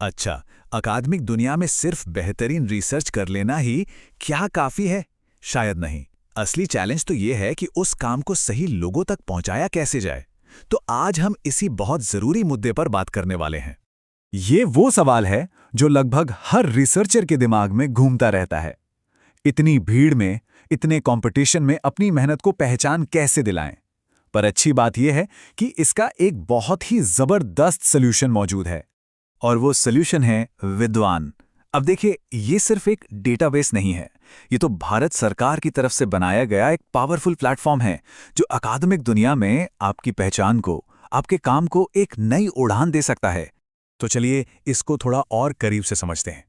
अच्छा, अकादमिक दुनिया में सिर्फ बेहतरीन रिसर्च कर लेना ही क्या काफी है? शायद नहीं। असली चैलेंज तो ये है कि उस काम को सही लोगों तक पहुंचाया कैसे जाए। तो आज हम इसी बहुत जरूरी मुद्दे पर बात करने वाले हैं। ये वो सवाल है जो लगभग हर रिसर्चर के दिमाग में घूमता रहता है। इतनी भीड़ में, इतने कंपटीशन में अपनी मेहनत को पहचान कैसे दिलाएं? पर अच्छी बात यह है कि इसका एक बहुत ही जबरदस्त सॉल्यूशन मौजूद है। और वो सॉल्यूशन है विद्वान। अब देखिए, ये सिर्फ एक डेटाबेस नहीं है। ये तो भारत सरकार की तरफ से बनाया गया एक पावरफुल प्लेटफॉर्म है जो अकादमिक दुनिया में आपकी पहचान को, आपके काम को एक नई उड़ान दे सकता है। तो चलिए इसको थोड़ा और करीब से समझते हैं।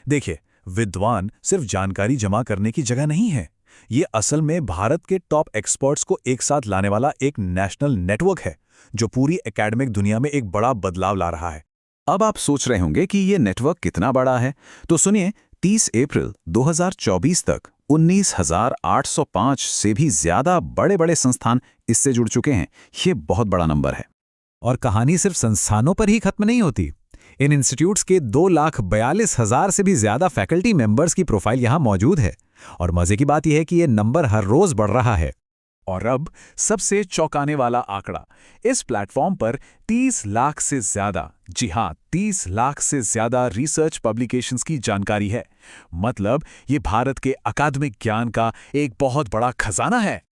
देखिए, विद्वान सिर्फ जानकारी जमा करने की जगह नहीं है। ये असल में भारत के टॉप एक्सपर्ट्स को एक साथ लाने वाला एक नेशनल नेटवर्क है जो पूरी एकेडमिक दुनिया में एक बड़ा बदलाव ला रहा है। अब आप सोच रहे होंगे कि ये नेटवर्क कितना बड़ा है, तो सुनिए, 30 अप्रैल 2024 तक 19,805 से भी ज्यादा बड़े-बड़े संस्थान इससे जुड़ चुके हैं। ये बहुत बड़ा नंबर है। और कहानी सिर्फ संस्थानों पर ही खत्म नहीं होती। इन इंस्टीट्यूट्स के 2,42,000 से भी ज्यादा फैकल्टी मेंबर्स की प्रोफाइल यहां मौजूद है। और मजे की बात यह है कि यह नंबर हर रोज बढ़ रहा है। और अब सबसे चौंकाने वाला आंकड़ा, इस प्लेटफॉर्म पर 30 लाख से ज्यादा, जी हां, 30 लाख से ज्यादा रिसर्च पब्लिकेशंस की जानकारी है। मतलब ये भारत के अकादमिक ज्ञान का एक बहुत बड़ा खजाना है।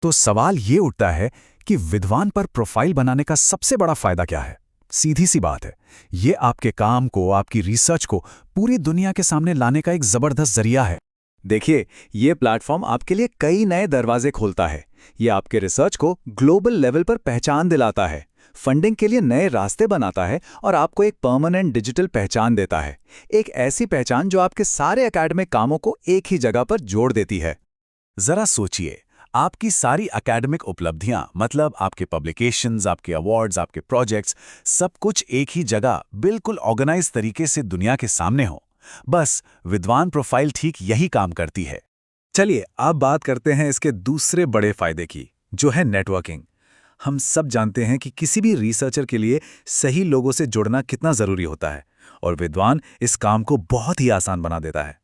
तो सवाल ये उठता है कि विद्वान पर प्रोफाइल बनाने का सबसे बड़ा फायदा क्या है? सीधी सी बात है, ये आपके काम को, आपकी रिसर्च को पूरी दुनिया के सामने लाने का एक जबरदस्त जरिया है। देखिए, ये प्लेटफॉर्म आपके लिए कई नए दरवाजे खोलता है। ये आपके रिसर्च को ग्लोबल लेवल पर पहचान दिलाता है, फंडिंग के लिए नए रास्ते बनाता है और आपको एक परमानेंट डिजिटल पहचान देता है। एक ऐसी पहचान जो आपके सारे एकेडमिक कामों को एक ही जगह पर जोड़ देती है। जरा सोचिए, आपकी सारी एकेडमिक उपलब्धियां, मतलब आपके पब्लिकेशंस, आपके अवार्ड्स, आपके प्रोजेक्ट्स, सब कुछ एक ही जगह बिल्कुल ऑर्गेनाइज तरीके से दुनिया के सामने हो। बस विद्वान प्रोफाइल ठीक यही काम करती है। चलिए अब बात करते हैं इसके दूसरे बड़े फायदे की, जो है नेटवर्किंग। हम सब जानते हैं कि किसी भी रिसर्चर के लिए सही लोगों से जुड़ना कितना जरूरी होता है, और विद्वान इस काम को बहुत ही आसान बना देता है।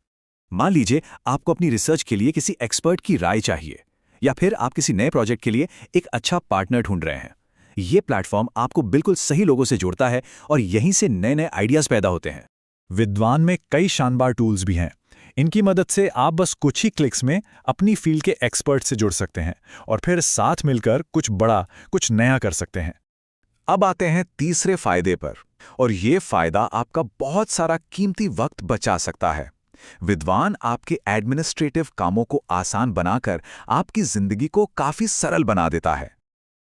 मान लीजिए आपको अपनी रिसर्च के लिए किसी एक्सपर्ट की राय चाहिए, या फिर आप किसी नए प्रोजेक्ट के लिए एक अच्छा पार्टनर ढूंढ रहे हैं। ये प्लेटफॉर्म आपको बिल्कुल सही लोगों से जोड़ता है और यहीं से नए नए आइडियाज पैदा होते हैं। विद्वान में कई शानदार टूल्स भी हैं। इनकी मदद से आप बस कुछ ही क्लिक्स में अपनी फील्ड के एक्सपर्ट से जुड़ सकते हैं और फिर साथ मिलकर कुछ बड़ा, कुछ नया कर सकते हैं। अब आते हैं तीसरे फायदे पर, और ये फायदा आपका बहुत सारा कीमती वक्त बचा सकता है। विद्वान आपके एडमिनिस्ट्रेटिव कामों को आसान बनाकर आपकी जिंदगी को काफी सरल बना देता है।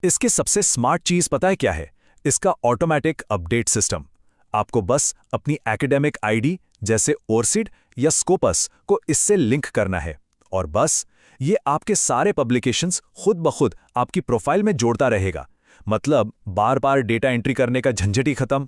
इसके सबसे स्मार्ट चीज पता है क्या है? इसका ऑटोमेटिक अपडेट सिस्टम। आपको बस अपनी एकेडमिक आईडी जैसे ओरसिड या स्कोपस को इससे लिंक करना है, और बस ये आपके सारे पब्लिकेशंस खुद ब खुद आपकी प्रोफाइल में जोड़ता रहेगा। मतलब बार बार डेटा एंट्री करने का झंझट ही खत्म।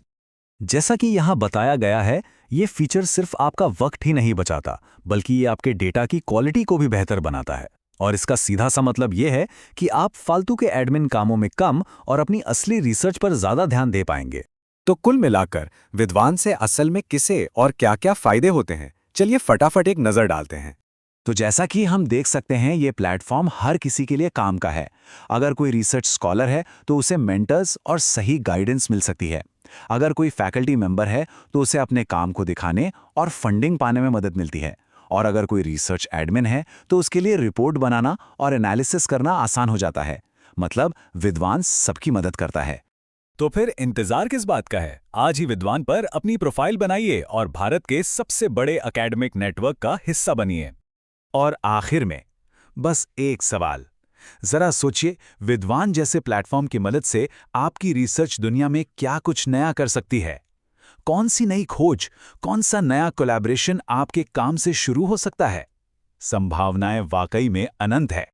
जैसा कि यहाँ बताया गया है, ये फीचर सिर्फ आपका वक्त ही नहीं बचाता, बल्कि ये आपके डेटा की क्वालिटी को भी बेहतर बनाता है। और इसका सीधा सा मतलब ये है कि आप फालतू के एडमिन कामों में कम और अपनी असली रिसर्च पर ज्यादा ध्यान दे पाएंगे। तो कुल मिलाकर विद्वान से असल में किसे और क्या-क्या फायदे होते हैं, चलिए फटाफट एक नजर डालते हैं। तो जैसा कि हम देख सकते हैं, ये प्लेटफॉर्म हर किसी के लिए काम का है। अगर कोई रिसर्च स्कॉलर है तो उसे मेंटर्स और सही गाइडेंस मिल सकती है। अगर कोई फैकल्टी मेंबर है तो उसे अपने काम को दिखाने और फंडिंग पाने में मदद मिलती है। और अगर कोई रिसर्च एडमिन है तो उसके लिए रिपोर्ट बनाना और एनालिसिस करना आसान हो जाता है। मतलब विद्वान सबकी मदद करता है। तो फिर इंतजार किस बात का है? आज ही विद्वान पर अपनी प्रोफाइल बनाइए और भारत के सबसे बड़े एकेडमिक नेटवर्क का हिस्सा बनिए। और आखिर में बस एक सवाल, जरा सोचिए, विद्वान जैसे प्लेटफॉर्म की मदद से आपकी रिसर्च दुनिया में क्या कुछ नया कर सकती है? कौन सी नई खोज, कौन सा नया कोलैबोरेशन आपके काम से शुरू हो सकता है? संभावनाएं वाकई में अनंत है।